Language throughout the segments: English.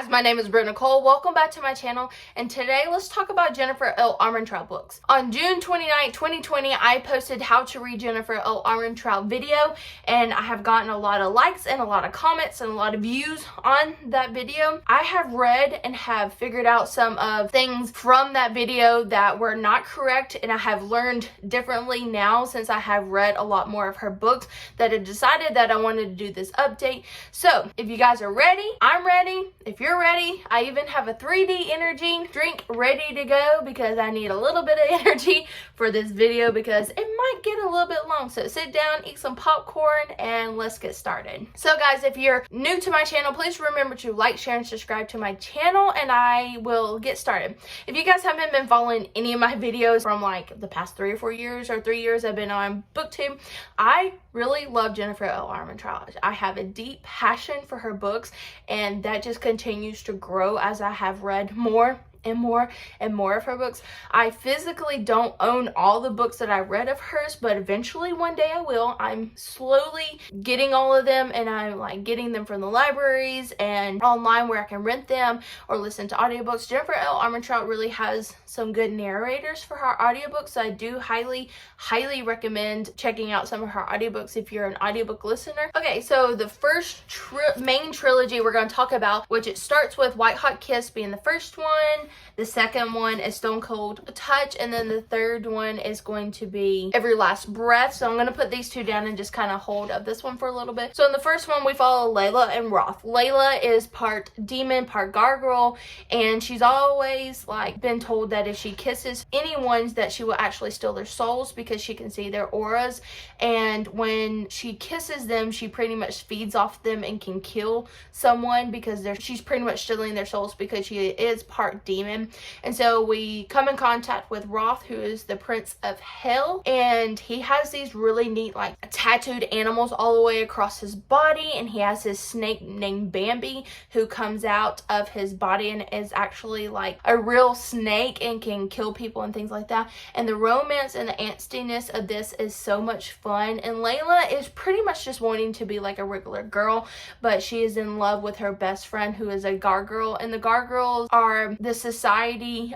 guys, my name is Britt Nicole. Welcome back to my channel, and today let's talk about Jennifer L. Armentrout books. On June 29, 2020, I posted how to read Jennifer L. Armentrout video, and I have gotten a lot of likes and a lot of comments and a lot of views on that video. I have read and have figured out some of things from that video that were not correct, and I have learned differently now since I have read a lot more of her books that I decided that I wanted to do this update. So if you guys are ready, I'm ready. If you're ready, I even have a 3D energy drink ready to go because I need a little bit of energy for this video because it might get a little bit long. So sit down, eat some popcorn, and let's get started. So guys, if you're new to my channel, please remember to like, share, and subscribe to my channel, and I will get started. If you guys haven't been following any of my videos from like the past 3 or 4 years or 3 years I've been on BookTube, I really love Jennifer L. Armentrout. I have a deep passion for her books, and that just continues to grow as I have read more and more and more of her books. I physically don't own all the books that I read of hers, but eventually one day I will. I'm slowly getting all of them, and I'm like getting them from the libraries and online where I can rent them or listen to audiobooks. Jennifer L. Armentrout really has some good narrators for her audiobooks, so I do highly recommend checking out some of her audiobooks if you're an audiobook listener. Okay, so the first main trilogy we're going to talk about, which it starts with White Hot Kiss being the first one. The second one is Stone Cold Touch, and then the third one is going to be Every Last Breath. So I'm going to put these two down and just kind of hold up this one for a little bit. So in the first one, we follow Layla and Roth. Layla is part demon, part gargoyle, and she's always like been told that if she kisses anyone that she will actually steal their souls because she can see their auras, and when she kisses them, she pretty much feeds off them and can kill someone because she's pretty much stealing their souls because she is part demon. And so we come in contact with Roth, who is the Prince of Hell, and he has these really neat like tattooed animals all the way across his body, and he has this snake named Bambi who comes out of his body and is actually like a real snake and can kill people and things like that. And the romance and the angstiness of this is so much fun, and Layla is pretty much just wanting to be like a regular girl, but she is in love with her best friend who is a gargoyle, and the gargoyles are the society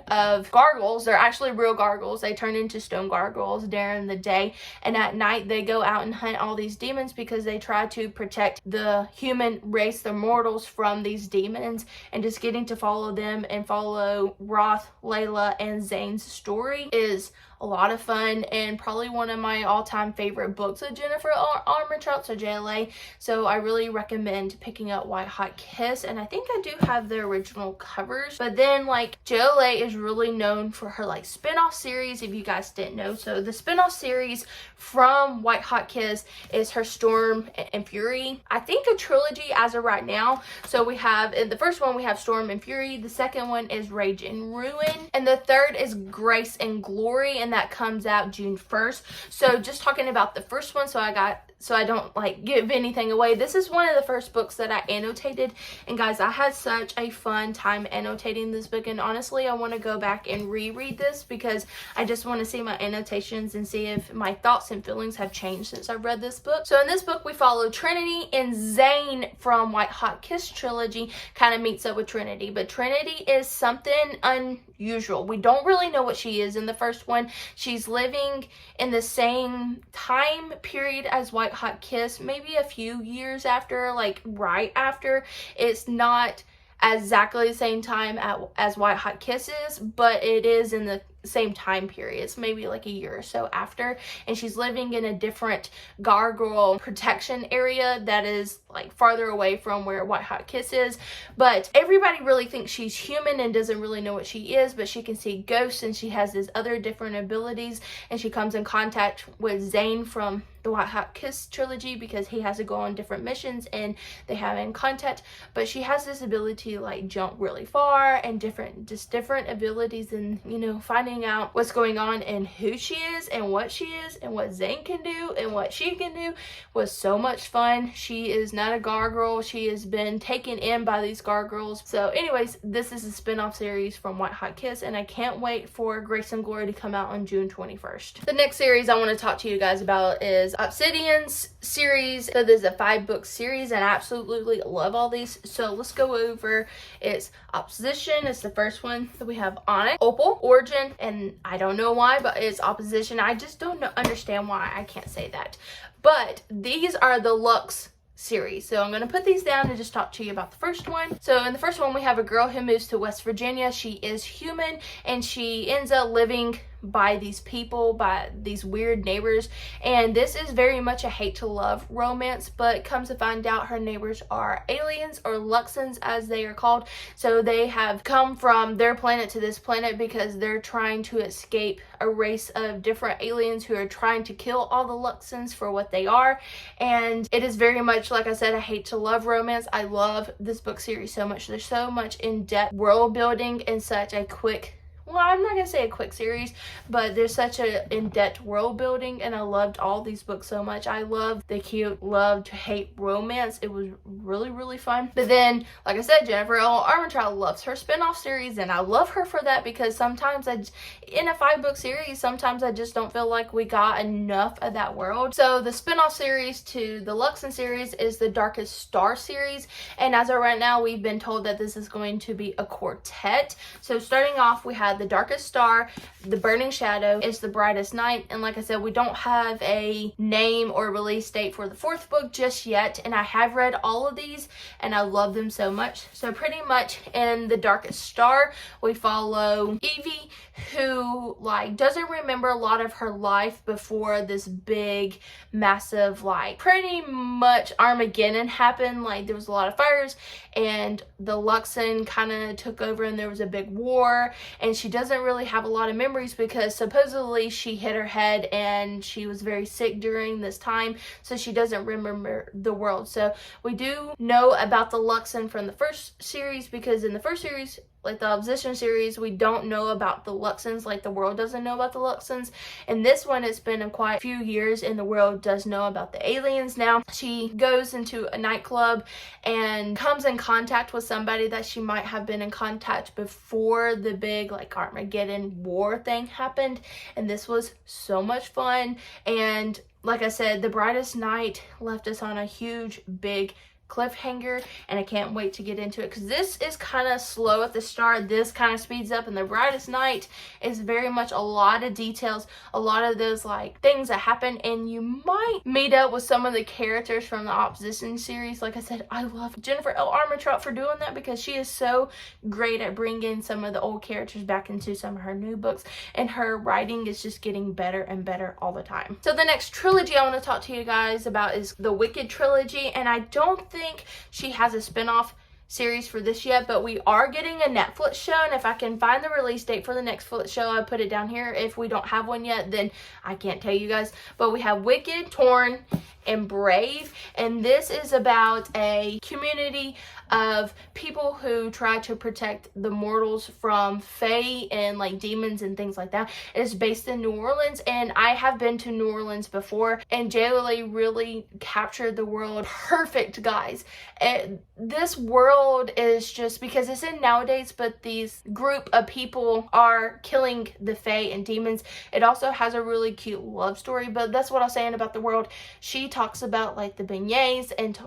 of gargoyles. They're actually real gargoyles. They turn into stone gargoyles during the day, and at night they go out and hunt all these demons because they try to protect the human race, the mortals, from these demons. And just getting to follow them and follow Roth, Layla, and Zane's story is a lot of fun, and probably one of my all-time favorite books of Jennifer Armentrout, so JLA. So I really recommend picking up White Hot Kiss, and I think I do have the original covers. But then like JLA is really known for her like spin-off series, if you guys didn't know. So the spin-off series from White Hot Kiss is her Storm and Fury, I think a trilogy as of right now. So we have, in the first one we have Storm and Fury, the second one is Rage and Ruin, and the third is Grace and Glory, and that comes out June 1st. So just talking about the first one, so I don't like give anything away, this is one of the first books that I annotated, and guys, I had such a fun time annotating this book, and honestly I want to go back and reread this because I just want to see my annotations and see if my thoughts and feelings have changed since I read this book. So in this book we follow Trinity, and Zane from White Hot Kiss trilogy kind of meets up with Trinity, but Trinity is something unusual. We don't really know what she is. In the first one, she's living in the same time period as White Hot Kiss, maybe a few years after, like right after. It's not exactly the same time as White Hot Kiss is, but it is in the same time period. It's maybe like a year or so after, and she's living in a different gargoyle protection area that is like farther away from where White Hot Kiss is. But everybody really thinks she's human and doesn't really know what she is, but she can see ghosts, and she has these other different abilities, and she comes in contact with Zane from the White Hot Kiss trilogy because he has to go on different missions and they have in contact. But she has this ability to like jump really far, and different abilities, and you know, finding out what's going on and who she is and what Zane can do and what she can do was so much fun. She is not a gargoyle. She has been taken in by these gargoyles. So anyways, this is a spin-off series from White Hot Kiss, and I can't wait for Grace and Glory to come out on June 21st. The next series I want to talk to you guys about is is Obsidian's series. So there's a 5-book series and I absolutely love all these. So let's go over. It's Opposition, it's the first one. So we have Onyx, Opal, Origin, and I don't know why, but it's Opposition. I just don't understand why. I can't say that. But these are the Lux series. So I'm going to put these down and just talk to you about the first one. So in the first one, we have a girl who moves to West Virginia. She is human and she ends up living by these people, by these weird neighbors, and this is very much a hate to love romance, but comes to find out her neighbors are aliens, or Luxans as they are called. So they have come from their planet to this planet because they're trying to escape a race of different aliens who are trying to kill all the Luxans for what they are. And it is very much, like I said, a hate to love romance. I love this book series so much. There's so much in-depth world building in such a quick, well, I'm not going to say a quick series, but there's such an in-depth world building, and I loved all these books so much. I loved the cute love to hate romance. It was really, really fun. But then, like I said, Jennifer L. Armentrout loves her spin-off series, and I love her for that because sometimes in a 5-book series, sometimes I just don't feel like we got enough of that world. So the spin-off series to the Luxan series is the Darkest Star series, and as of right now, we've been told that this is going to be a quartet. So starting off, we had the Darkest Star, the Burning Shadow, is the Brightest Night, and like I said, we don't have a name or release date for the 4th book just yet, and I have read all of these and I love them so much. So pretty much in the Darkest Star, we follow Evie, who doesn't remember a lot of her life before this big massive pretty much Armageddon happened. There was a lot of fires and the Luxan kind of took over and there was a big war, and she doesn't really have a lot of memories because supposedly she hit her head and she was very sick during this time, so she doesn't remember the world. So we do know about the Luxan from the first series, because in the first series, like the Opposition series, we don't know about the Luxans, like the world doesn't know about the Luxans. And this one, it's been quite a few years and the world does know about the aliens now. She goes into a nightclub and comes in contact with somebody that she might have been in contact before the big Armageddon war thing happened. And this was so much fun. And like I said, the Brightest Night left us on a huge, big cliffhanger, and I can't wait to get into it because this is kind of slow at the start. This kind of speeds up, and the Brightest Night is very much a lot of details, a lot of those things that happen, and you might meet up with some of the characters from the Opposition series. Like I said, I love Jennifer L. Armentrout for doing that because she is so great at bringing some of the old characters back into some of her new books, and her writing is just getting better and better all the time. So the next trilogy I want to talk to you guys about is the Wicked trilogy, and I don't think she has a spin-off series for this yet, but we are getting a Netflix show, and if I can find the release date for the next Netflix show, I'll put it down here. If we don't have one yet, then I can't tell you guys. But we have Wicked, Torn, and Brave, and this is about a community of people who try to protect the mortals from fae and demons and things like that. It's based in New Orleans, and I have been to New Orleans before, and J.L.A. really captured the world perfect, guys. And this world is just, because it's in nowadays, but these group of people are killing the fae and demons. It also has a really cute love story, but that's what I was saying about the world. She talks about the beignets and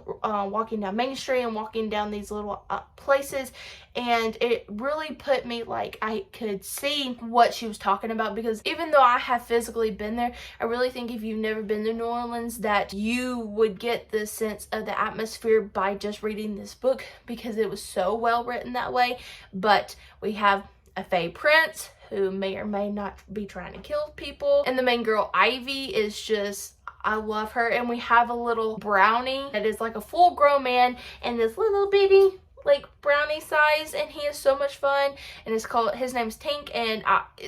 walking down Main Street and walking down these little places, and it really put me I could see what she was talking about, because even though I have physically been there, I really think if you've never been to New Orleans that you would get the sense of the atmosphere by just reading this book, because it was so well written that way. But we have a fae prince who may or may not be trying to kill people, and the main girl Ivy is just, I love her. And we have a little brownie that is a full-grown man and this little bitty brownie size, and he is so much fun, and his name's Tink, and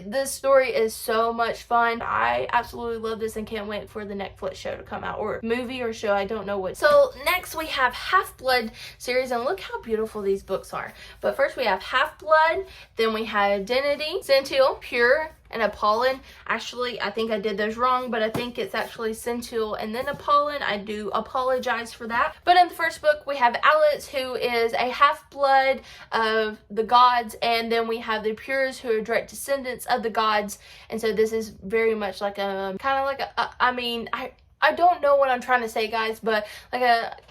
this story is so much fun. I absolutely love this and can't wait for the Netflix show to come out, or movie or show, I don't know what. So next we have Half-Blood series, and look how beautiful these books are. But first we have Half-Blood, then we have Identity, Centil, Pure, and Apollon. Actually, I think I did those wrong, but I think it's actually Centil and then Apollon. I do apologize for that. But in the first book, we have Alex, who is a half-blood of the gods, and then we have the Pures, who are direct descendants of the gods. And so this is very much I don't know what I'm trying to say, guys, but like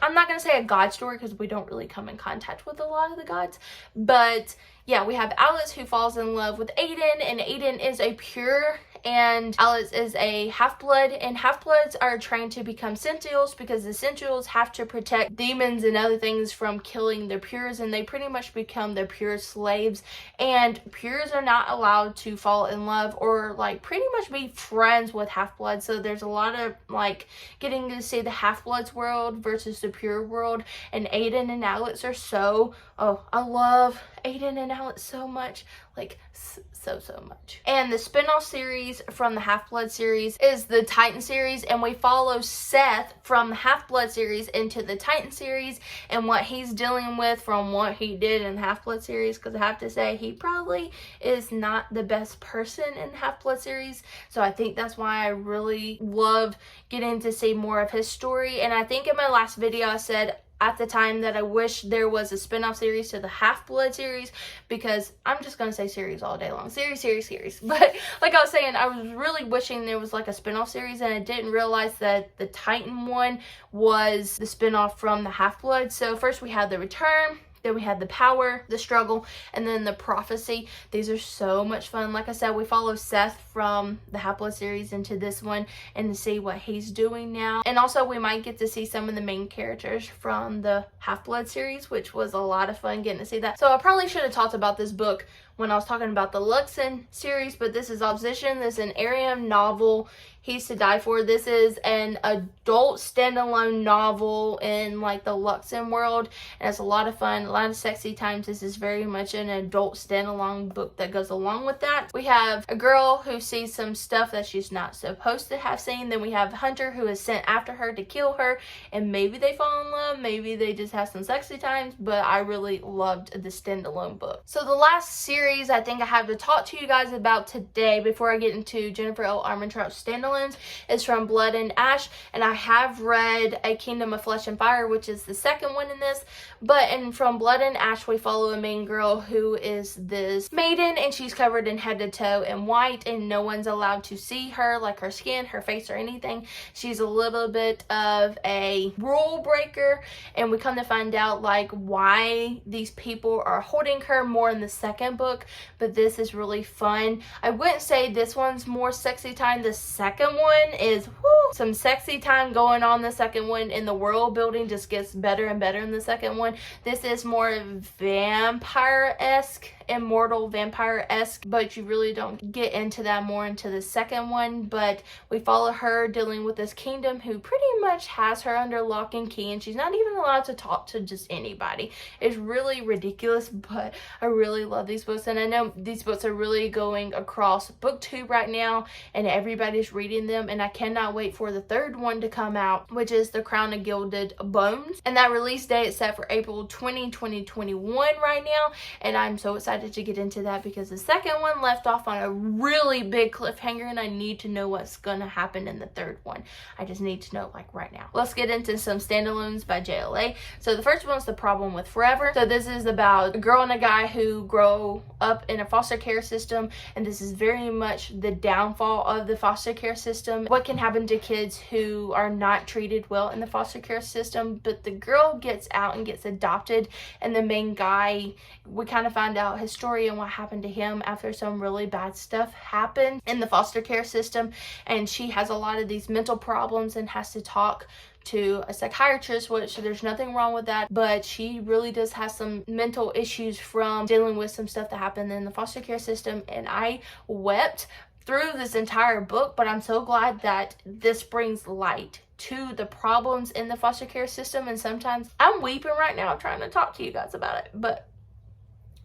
I'm not going to say a god story because we don't really come in contact with a lot of the gods. But yeah, we have Alex who falls in love with Aiden, and Aiden is a pure and Alex is a half-blood, and half-bloods are trained to become Sentinels because the Sentinels have to protect demons and other things from killing the pures, and they pretty much become the pure slaves. And pures are not allowed to fall in love or like pretty much be friends with half-bloods, so there's a lot of like getting to see the half-bloods world versus the pure world. And Aiden and Alex are so, oh, I love Aiden and Alex so much, like so much. And the spin-off series from the Half-Blood series is the Titan series, and we follow Seth from the Half-Blood series into the Titan series and what he's dealing with from what he did in the Half-Blood series, because I have to say he probably is not the best person in the Half-Blood series, so I think that's why I really loved getting to see more of his story. And I think in my last video I said at the time that I wish there was a spin-off series to the Half-Blood series, because I'm just going to say series all day long. Series. But like I was saying, I was really wishing there was like a spin-off series, and I didn't realize that the Titan one was the spin-off from the Half-Blood. So first we had the Return, then we had the Power, the Struggle, and then the Prophecy. These are so much fun. Like I said, we follow Seth from the Half-Blood series into this one and to see what he's doing now. And also we might get to see some of the main characters from the Half-Blood series, which was a lot of fun getting to see that. So I probably should have talked about this book when I was talking about the Luxon series, but this is Opposition. This is an Ariam novel, He's to Die For. This is an adult standalone novel in like the Luxon world, and it's a lot of fun, a lot of sexy times. This is very much an adult standalone book that goes along with that. We have a girl who sees some stuff that she's not supposed to have seen. Then we have Hunter who is sent after her to kill her, and maybe they fall in love, maybe they just have some sexy times, but I really loved the standalone book. So the last series I think I have to talk to you guys about today before I get into Jennifer L. Armentrout Standalones is from Blood and Ash, and I have read A Kingdom of Flesh and Fire, which is the second one in this. But from Blood and Ash we follow a main girl who is this maiden, and she's covered in head to toe in white, and no one's allowed to see her, like her skin, her face, or anything. She's a little bit of a rule breaker, and we come to find out like why these people are holding her more in the second book. But this is really fun. I wouldn't say this one's more sexy time. The second one is some sexy time going on. The second one, in the world building just gets better and better in the second one. This is more vampire-esque, immortal vampire-esque, but you really don't get into that more into the second one. But we follow her dealing with this kingdom who pretty much has her under lock and key, and she's not even allowed to talk to just anybody. It's really ridiculous, but I really love these books, and I know these books are really going across booktube right now, and everybody's reading them, and I cannot wait for the third one to come out, which is The Crown of Gilded Bones, and that release date is set for April 20, 2021 right now, and I'm so excited to get into that because the second one left off on a really big cliffhanger, and I need to know what's gonna happen in the third one. I just need to know like right now. Let's get into some standalones by JLA. So the first one's The Problem with Forever. So this is about a girl and a guy who grow up in a foster care system, and this is very much the downfall of the foster care system. What can happen to kids who are not treated well in the foster care system. But the girl gets out and gets adopted, and the main guy, we kind of find out his story and what happened to him after some really bad stuff happened in the foster care system, and she has a lot of these mental problems and has to talk to a psychiatrist, which there's nothing wrong with that, but she really does have some mental issues from dealing with some stuff that happened in the foster care system. And I wept through this entire book, but I'm so glad that this brings light to the problems in the foster care system. And sometimes I'm weeping right now trying to talk to you guys about it, but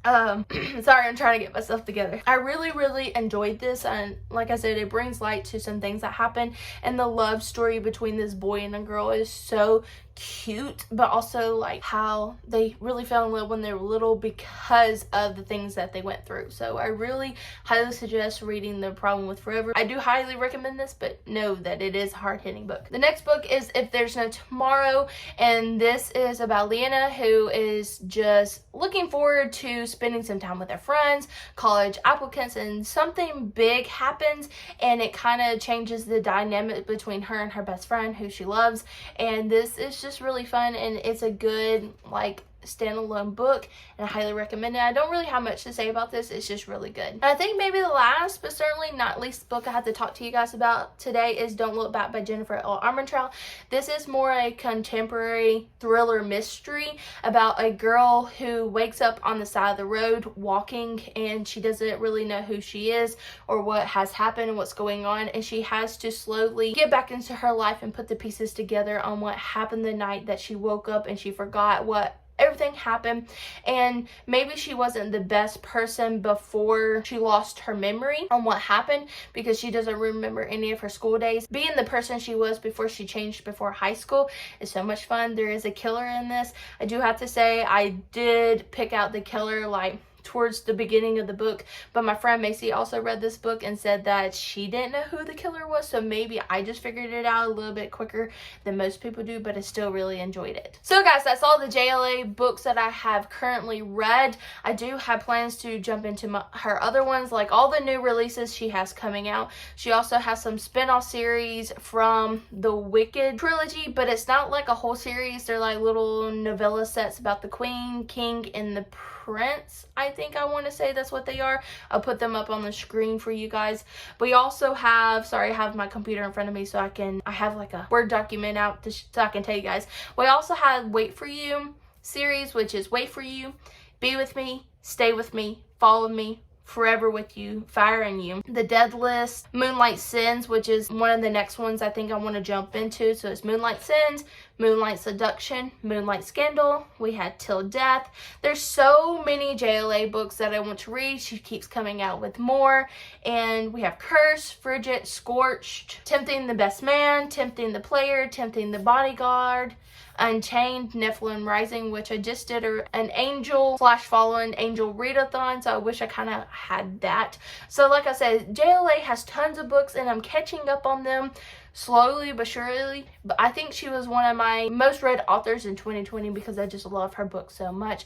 sorry, I'm trying to get myself together. I really enjoyed this, and like I said, it brings light to some things that happen, and the love story between this boy and a girl is so cute, but also like how they really fell in love when they were little because of the things that they went through. So I really highly suggest reading The Problem with Forever. I do highly recommend this, but know that it is a hard-hitting book. The next book is If There's No Tomorrow, and this is about Leanna, who is just looking forward to spending some time with her friends, college applicants, and something big happens and it kind of changes the dynamic between her and her best friend who she loves. And this is just really fun, and it's a good like standalone book, and I highly recommend it. I don't really have much to say about this. It's just really good. And I think maybe the last, but certainly not least book I have to talk to you guys about today is Don't Look Back by Jennifer L. Armentrout. This is more a contemporary thriller mystery about a girl who wakes up on the side of the road walking, and she doesn't really know who she is or what has happened and what's going on, and she has to slowly get back into her life and put the pieces together on what happened the night that she woke up and she forgot what everything happened, and maybe she wasn't the best person before she lost her memory on what happened because she doesn't remember any of her school days. Being the person she was before she changed before high school is so much fun. There is a killer in this. I do have to say I did pick out the killer like towards the beginning of the book, but my friend Macy also read this book and said that she didn't know who the killer was, so maybe I just figured it out a little bit quicker than most people do, but I still really enjoyed it. So guys, that's all the JLA books that I have currently read. I do have plans to jump into her other ones, like all the new releases she has coming out. She also has some spin-off series from the Wicked trilogy, but it's not like a whole series. They're like little novella sets about the Queen, King, and the Prince. I think I want to say that's what they are. I'll put them up on the screen for you guys. We also have, sorry, I have my computer in front of me so I have like a Word document out so I can tell you guys. We also have Wait For You series, which is Wait For You, Be With Me, Stay With Me, Follow Me, Forever With You, Fire in You, The Dead List, Moonlight Sins, which is one of the next ones I think I want to jump into. So it's Moonlight Sins, Moonlight Seduction, Moonlight Scandal. We had Till Death. There's so many JLA books that I want to read. She keeps coming out with more. And we have Curse, Frigid, Scorched, Tempting the Best Man, Tempting the Player, Tempting the Bodyguard, Unchained, Nephilim Rising, which I just did an Angel / Fallen Angel readathon, so I wish I kind of had that. So like I said, JLA has tons of books and I'm catching up on them slowly but surely. But I think she was one of my most read authors in 2020 because I just love her book so much.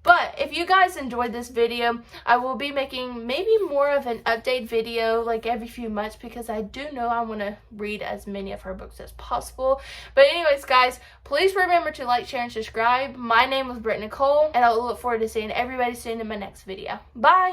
But if you guys enjoyed this video, I will be making maybe more of an update video like every few months because I do know I want to read as many of her books as possible. But anyways, guys, please remember to like, share, and subscribe. My name is Britt Nicole, and I will look forward to seeing everybody soon in my next video. Bye!